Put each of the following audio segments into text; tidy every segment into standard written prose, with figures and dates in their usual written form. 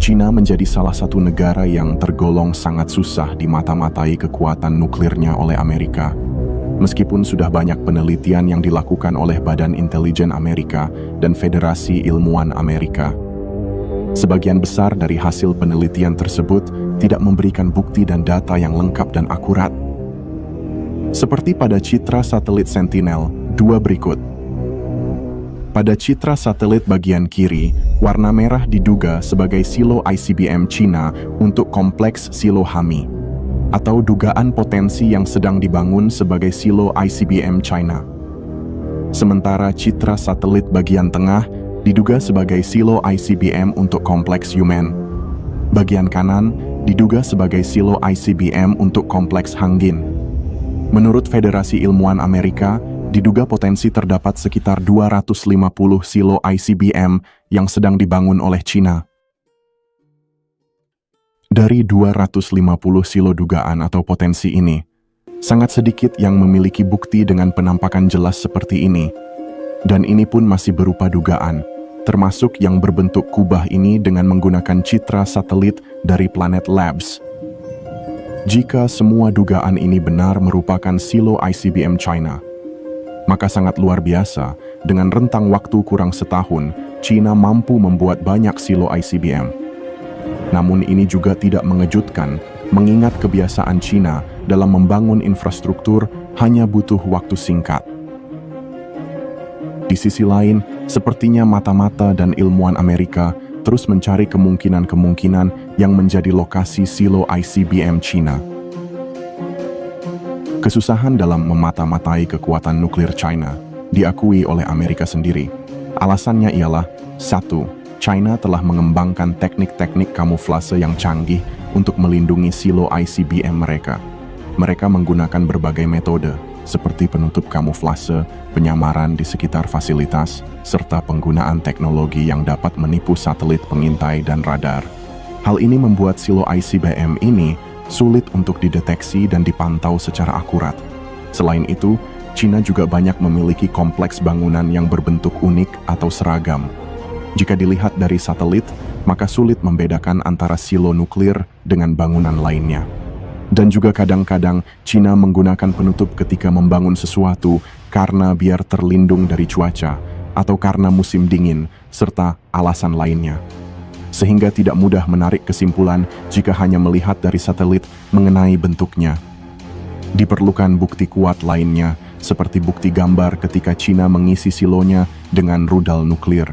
China menjadi salah satu negara yang tergolong sangat susah dimata-matai kekuatan nuklirnya oleh Amerika. Meskipun sudah banyak penelitian yang dilakukan oleh Badan Intelijen Amerika dan Federasi Ilmuwan Amerika. Sebagian besar dari hasil penelitian tersebut tidak memberikan bukti dan data yang lengkap dan akurat. Seperti pada citra satelit Sentinel-2 berikut. Pada citra satelit bagian kiri, warna merah diduga sebagai silo ICBM China untuk kompleks silo Hami, atau dugaan potensi yang sedang dibangun sebagai silo ICBM China. Sementara citra satelit bagian tengah diduga sebagai silo ICBM untuk kompleks Yumen. Bagian kanan diduga sebagai silo ICBM untuk kompleks Hangin. Menurut Federasi Ilmuwan Amerika, diduga potensi terdapat sekitar 250 silo ICBM yang sedang dibangun oleh China. Dari 250 silo dugaan atau potensi ini, sangat sedikit yang memiliki bukti dengan penampakan jelas seperti ini. Dan ini pun masih berupa dugaan, termasuk yang berbentuk kubah ini dengan menggunakan citra satelit dari Planet Labs. Jika semua dugaan ini benar merupakan silo ICBM China, maka sangat luar biasa, dengan rentang waktu kurang setahun, China mampu membuat banyak silo ICBM. Namun ini juga tidak mengejutkan, mengingat kebiasaan China dalam membangun infrastruktur hanya butuh waktu singkat. Di sisi lain, sepertinya mata-mata dan ilmuwan Amerika terus mencari kemungkinan-kemungkinan yang menjadi lokasi silo ICBM China. Kesusahan dalam memata-matai kekuatan nuklir China diakui oleh Amerika sendiri. Alasannya ialah, 1. China telah mengembangkan teknik-teknik kamuflase yang canggih untuk melindungi silo ICBM mereka. Mereka menggunakan berbagai metode, seperti penutup kamuflase, penyamaran di sekitar fasilitas, serta penggunaan teknologi yang dapat menipu satelit pengintai dan radar. Hal ini membuat silo ICBM ini sulit untuk dideteksi dan dipantau secara akurat. Selain itu, China juga banyak memiliki kompleks bangunan yang berbentuk unik atau seragam. Jika dilihat dari satelit, maka sulit membedakan antara silo nuklir dengan bangunan lainnya. Dan juga kadang-kadang China menggunakan penutup ketika membangun sesuatu karena biar terlindung dari cuaca atau karena musim dingin, serta alasan lainnya. Sehingga tidak mudah menarik kesimpulan jika hanya melihat dari satelit mengenai bentuknya. Diperlukan bukti kuat lainnya, seperti bukti gambar ketika China mengisi silonya dengan rudal nuklir.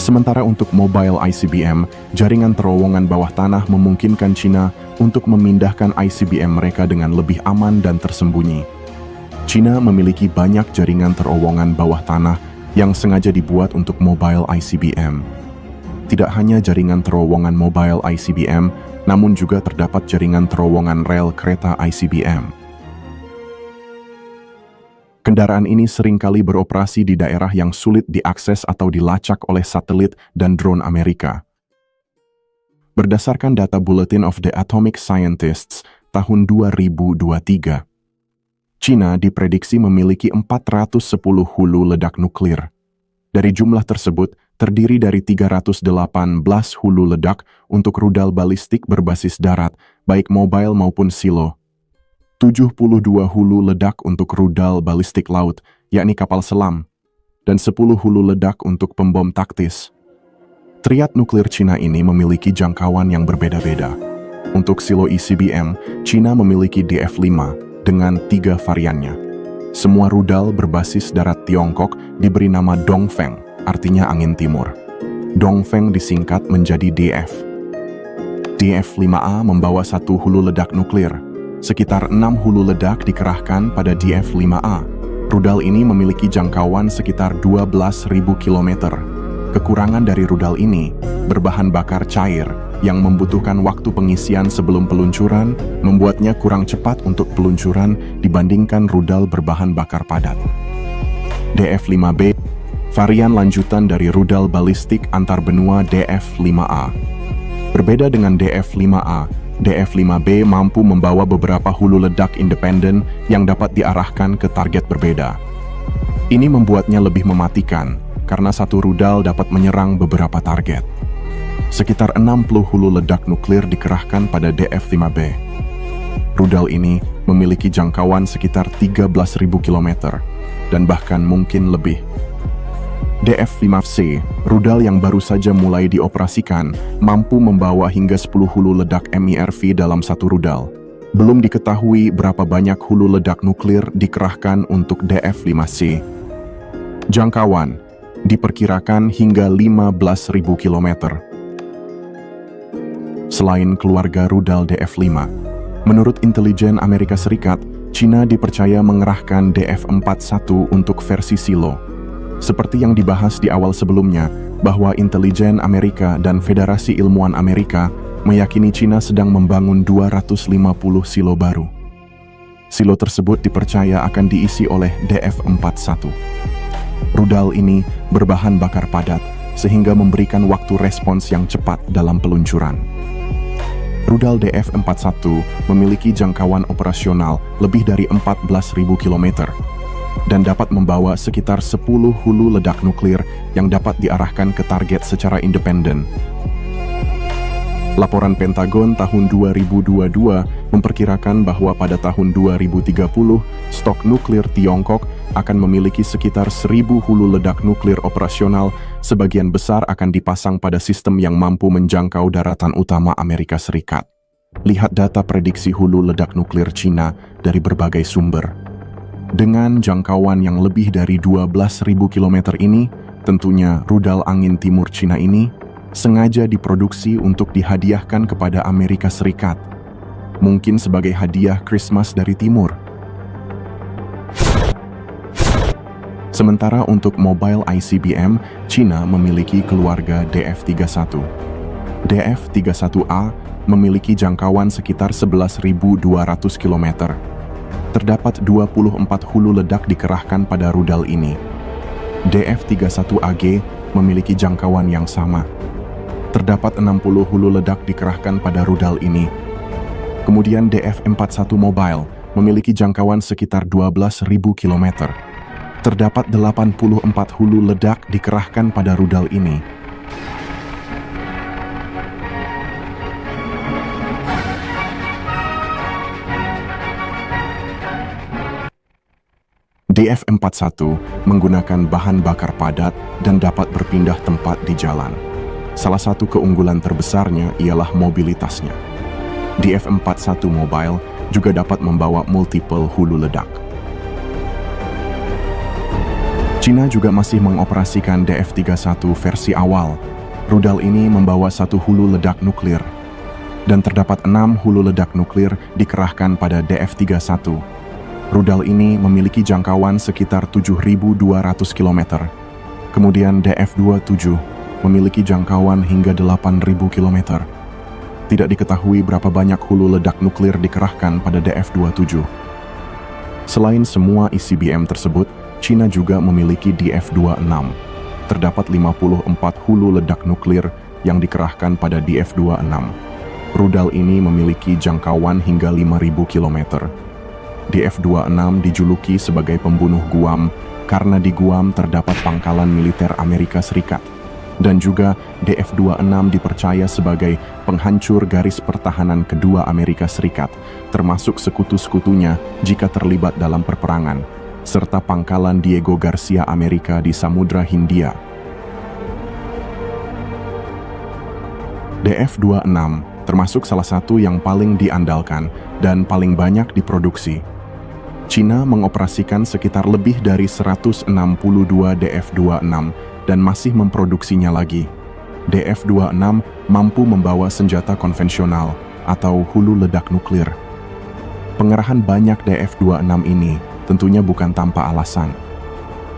Sementara untuk mobile ICBM, jaringan terowongan bawah tanah memungkinkan China untuk memindahkan ICBM mereka dengan lebih aman dan tersembunyi. China memiliki banyak jaringan terowongan bawah tanah yang sengaja dibuat untuk mobile ICBM. Tidak hanya jaringan terowongan mobile ICBM, namun juga terdapat jaringan terowongan rel kereta ICBM. Kendaraan ini seringkali beroperasi di daerah yang sulit diakses atau dilacak oleh satelit dan drone Amerika. Berdasarkan data Bulletin of the Atomic Scientists tahun 2023, China diprediksi memiliki 410 hulu ledak nuklir. Dari jumlah tersebut, terdiri dari 318 hulu ledak untuk rudal balistik berbasis darat, baik mobile maupun silo. 72 hulu ledak untuk rudal balistik laut, yakni kapal selam, dan 10 hulu ledak untuk pembom taktis. Triad nuklir China ini memiliki jangkauan yang berbeda-beda. Untuk silo ICBM, China memiliki DF-5 dengan 3 variannya. Semua rudal berbasis darat Tiongkok diberi nama Dongfeng, artinya angin timur. Dongfeng disingkat menjadi DF. DF-5A membawa 1 hulu ledak nuklir. Sekitar 6 hulu ledak dikerahkan pada DF-5A. Rudal ini memiliki jangkauan sekitar 12.000 km. Kekurangan dari rudal ini berbahan bakar cair yang membutuhkan waktu pengisian sebelum peluncuran, membuatnya kurang cepat untuk peluncuran dibandingkan rudal berbahan bakar padat. DF-5B, varian lanjutan dari rudal balistik antar benua DF-5A. Berbeda dengan DF-5A, DF-5B mampu membawa beberapa hulu ledak independen yang dapat diarahkan ke target berbeda. Ini membuatnya lebih mematikan, karena satu rudal dapat menyerang beberapa target. Sekitar 60 hulu ledak nuklir dikerahkan pada DF-5B. Rudal ini memiliki jangkauan sekitar 13.000 km dan bahkan mungkin lebih. DF-5C, rudal yang baru saja mulai dioperasikan, mampu membawa hingga 10 hulu ledak MIRV dalam satu rudal. Belum diketahui berapa banyak hulu ledak nuklir dikerahkan untuk DF-5C. Jangkauan diperkirakan hingga 15.000 km. Selain keluarga rudal DF-5, menurut intelijen Amerika Serikat, China dipercaya mengerahkan DF-41 untuk versi silo. Seperti yang dibahas di awal sebelumnya, bahwa intelijen Amerika dan Federasi Ilmuwan Amerika meyakini China sedang membangun 250 silo baru. Silo tersebut dipercaya akan diisi oleh DF-41. Rudal ini berbahan bakar padat, sehingga memberikan waktu respons yang cepat dalam peluncuran. Rudal DF-41 memiliki jangkauan operasional lebih dari 14.000 km dan dapat membawa sekitar 10 hulu ledak nuklir yang dapat diarahkan ke target secara independen. Laporan Pentagon tahun 2022 memperkirakan bahwa pada tahun 2030, stok nuklir Tiongkok akan memiliki sekitar 1.000 hulu ledak nuklir operasional, sebagian besar akan dipasang pada sistem yang mampu menjangkau daratan utama Amerika Serikat. Lihat data prediksi hulu ledak nuklir China dari berbagai sumber. Dengan jangkauan yang lebih dari 12.000 km ini, tentunya rudal angin timur China ini sengaja diproduksi untuk dihadiahkan kepada Amerika Serikat, mungkin sebagai hadiah Christmas dari timur. Sementara untuk mobile ICBM, China memiliki keluarga DF-31. DF-31A memiliki jangkauan sekitar 11.200 km. Terdapat 24 hulu ledak dikerahkan pada rudal ini. DF-31AG memiliki jangkauan yang sama. Terdapat 60 hulu ledak dikerahkan pada rudal ini. Kemudian DF-41 Mobile memiliki jangkauan sekitar 12.000 km. Terdapat 84 hulu ledak dikerahkan pada rudal ini. DF-41 menggunakan bahan bakar padat dan dapat berpindah tempat di jalan. Salah satu keunggulan terbesarnya ialah mobilitasnya. DF-41 Mobile juga dapat membawa multiple hulu ledak. China juga masih mengoperasikan DF-31 versi awal. Rudal ini membawa satu hulu ledak nuklir, dan terdapat 6 hulu ledak nuklir dikerahkan pada DF-31. Rudal ini memiliki jangkauan sekitar 7.200 km. Kemudian DF-27 memiliki jangkauan hingga 8.000 km. Tidak diketahui berapa banyak hulu ledak nuklir dikerahkan pada DF-27. Selain semua ICBM tersebut, China juga memiliki DF-26. Terdapat 54 hulu ledak nuklir yang dikerahkan pada DF-26. Rudal ini memiliki jangkauan hingga 5.000 km. DF-26 dijuluki sebagai pembunuh Guam karena di Guam terdapat pangkalan militer Amerika Serikat. Dan juga DF-26 dipercaya sebagai penghancur garis pertahanan kedua Amerika Serikat, termasuk sekutu-sekutunya jika terlibat dalam perperangan, serta pangkalan Diego Garcia Amerika di Samudra Hindia. DF-26 termasuk salah satu yang paling diandalkan dan paling banyak diproduksi. China mengoperasikan sekitar lebih dari 162 DF-26 dan masih memproduksinya lagi. DF-26 mampu membawa senjata konvensional atau hulu ledak nuklir. Pengerahan banyak DF-26 ini tentunya bukan tanpa alasan.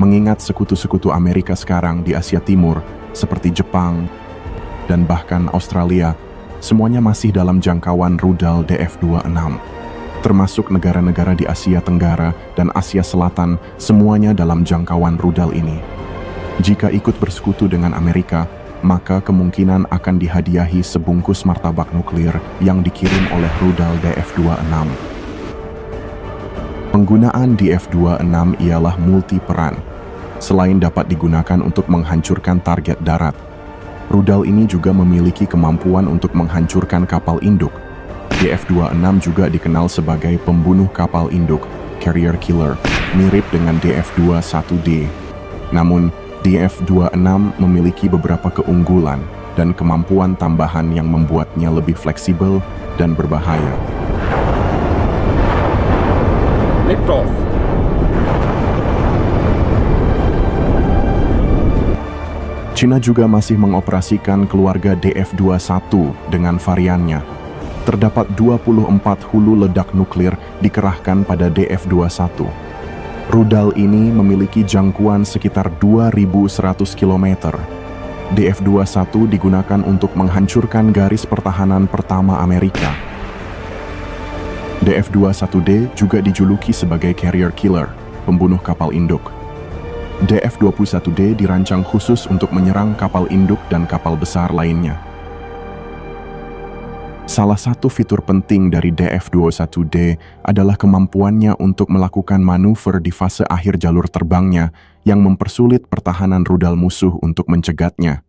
Mengingat sekutu-sekutu Amerika sekarang di Asia Timur, seperti Jepang dan bahkan Australia, semuanya masih dalam jangkauan rudal DF-26. Termasuk negara-negara di Asia Tenggara dan Asia Selatan, semuanya dalam jangkauan rudal ini. Jika ikut bersekutu dengan Amerika, maka kemungkinan akan dihadiahi sebungkus martabak nuklir yang dikirim oleh rudal DF-26. Penggunaan DF-26 ialah multi peran. Selain dapat digunakan untuk menghancurkan target darat, Rudal ini juga memiliki kemampuan untuk menghancurkan kapal induk. DF-26 juga dikenal sebagai pembunuh kapal induk, carrier killer, mirip dengan DF-21D. Namun, DF-26 memiliki beberapa keunggulan dan kemampuan tambahan yang membuatnya lebih fleksibel dan berbahaya. Liftoff. Cina juga masih mengoperasikan keluarga DF-21 dengan variannya. Terdapat 24 hulu ledak nuklir dikerahkan pada DF-21. Rudal ini memiliki jangkauan sekitar 2.100 km. DF-21 digunakan untuk menghancurkan garis pertahanan pertama Amerika. DF-21D juga dijuluki sebagai carrier killer, pembunuh kapal induk. DF-21D dirancang khusus untuk menyerang kapal induk dan kapal besar lainnya. Salah satu fitur penting dari DF-21D adalah kemampuannya untuk melakukan manuver di fase akhir jalur terbangnya yang mempersulit pertahanan rudal musuh untuk mencegatnya.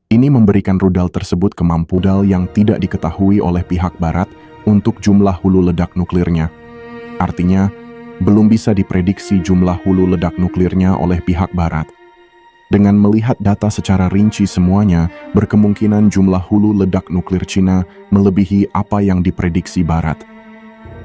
Ini memberikan rudal tersebut kemampuan yang tidak diketahui oleh pihak barat untuk jumlah hulu ledak nuklirnya. Artinya, belum bisa diprediksi jumlah hulu ledak nuklirnya oleh pihak barat. Dengan melihat data secara rinci semuanya, berkemungkinan jumlah hulu ledak nuklir Cina melebihi apa yang diprediksi barat.